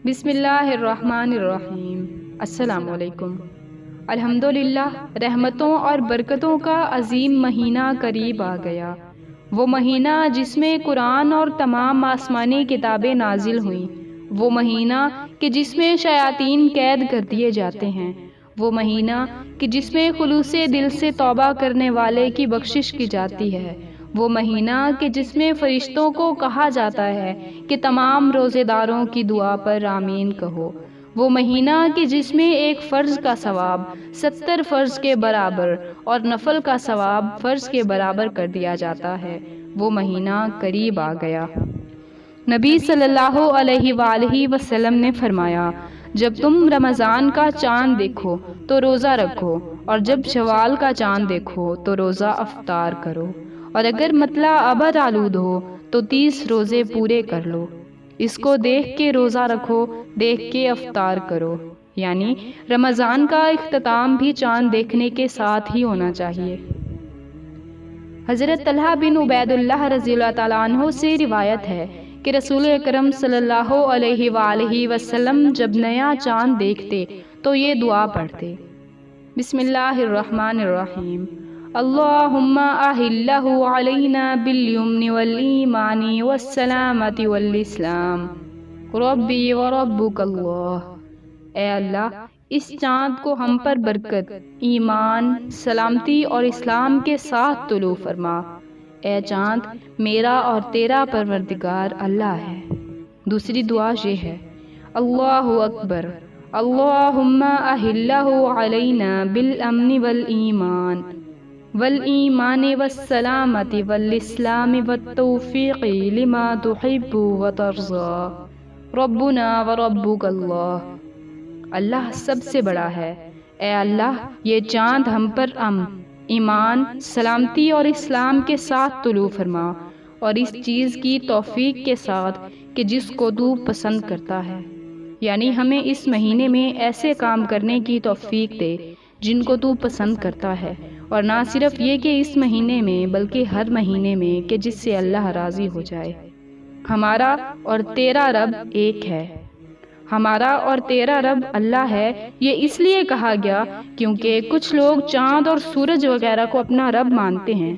بسم اللہ الرحمن الرحیم۔ السلام علیکم۔ الحمدللہ، رحمتوں اور برکتوں کا عظیم مہینہ قریب آ گیا۔ وہ مہینہ جس میں قرآن اور تمام آسمانی کتابیں نازل ہوئیں، وہ مہینہ کہ جس میں شیاطین قید کر دیے جاتے ہیں، وہ مہینہ کہ جس میں خلوص دل سے توبہ کرنے والے کی بخشش کی جاتی ہے، وہ مہینہ کہ جس میں فرشتوں کو کہا جاتا ہے کہ تمام روزے داروں کی دعا پر آمین کہو، وہ مہینہ کہ جس میں ایک فرض کا ثواب 70 فرض کے برابر اور نفل کا ثواب فرض کے برابر کر دیا جاتا ہے، وہ مہینہ قریب آ گیا۔ نبی صلی اللہ علیہ وآلہ وسلم نے فرمایا، جب تم رمضان کا چاند دیکھو تو روزہ رکھو، اور جب شوال کا چاند دیکھو تو روزہ افطار کرو، اور اگر مطلع ابر آلود ہو تو 30 روزے پورے کر لو۔ اس کو دیکھ کے روزہ رکھو، دیکھ کے افطار کرو، یعنی رمضان کا اختتام بھی چاند دیکھنے کے ساتھ ہی ہونا چاہیے۔ حضرت طلحہ بن عبید اللہ رضی اللہ تعالیٰ عنہ سے روایت ہے کہ رسول اکرم صلی اللہ علیہ وآلہ وسلم جب نیا چاند دیکھتے تو یہ دعا پڑھتے: بسم اللہ الرحمن الرحیم، اللہم احلہ علینا بالیمن والایمان والسلامۃ والاسلام، ربی وربک اللہ۔ اے اللہ، اس چاند کو ہم پر برکت، ایمان، سلامتی اور اسلام کے ساتھ طلوع فرما۔ اے چاند، میرا اور تیرا پروردگار اللہ ہے۔ دوسری دعا یہ ہے: اللہ اکبر، اللہم احلہ علینا بالامن والایمان والسلامۃ والاسلام والتوفیق لما تحب وترضى، ربنا وربک اللہ۔ اللہ سب سے بڑا ہے۔ اے اللہ، یہ چاند ہم پر امن، ایمان، سلامتی اور اسلام کے ساتھ طلوع فرما، اور اس چیز کی توفیق کے ساتھ کہ جس کو تو پسند کرتا ہے، یعنی ہمیں اس مہینے میں ایسے کام کرنے کی توفیق دے جن کو تو پسند کرتا ہے، اور نہ صرف یہ کہ اس مہینے میں بلکہ ہر مہینے میں کہ جس سے اللہ راضی ہو جائے۔ ہمارا اور تیرا رب ایک ہے۔ ہمارا اور تیرا رب اللہ ہے، یہ اس لیے کہا گیا کیونکہ کچھ لوگ چاند اور سورج وغیرہ کو اپنا رب مانتے ہیں،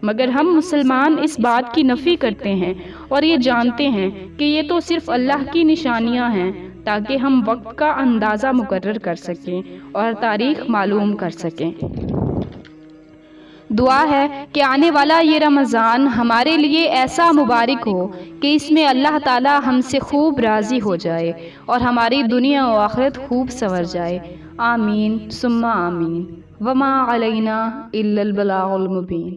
مگر ہم مسلمان اس بات کی نفی کرتے ہیں اور یہ جانتے ہیں کہ یہ تو صرف اللہ کی نشانیاں ہیں تاکہ ہم وقت کا اندازہ مقرر کر سکیں اور تاریخ معلوم کر سکیں۔ دعا ہے کہ آنے والا یہ رمضان ہمارے لیے ایسا مبارک ہو کہ اس میں اللہ تعالی ہم سے خوب راضی ہو جائے اور ہماری دنیا و آخرت خوب سنور جائے۔ آمین ثم آمین۔ وما علینا الا البلاغ المبین۔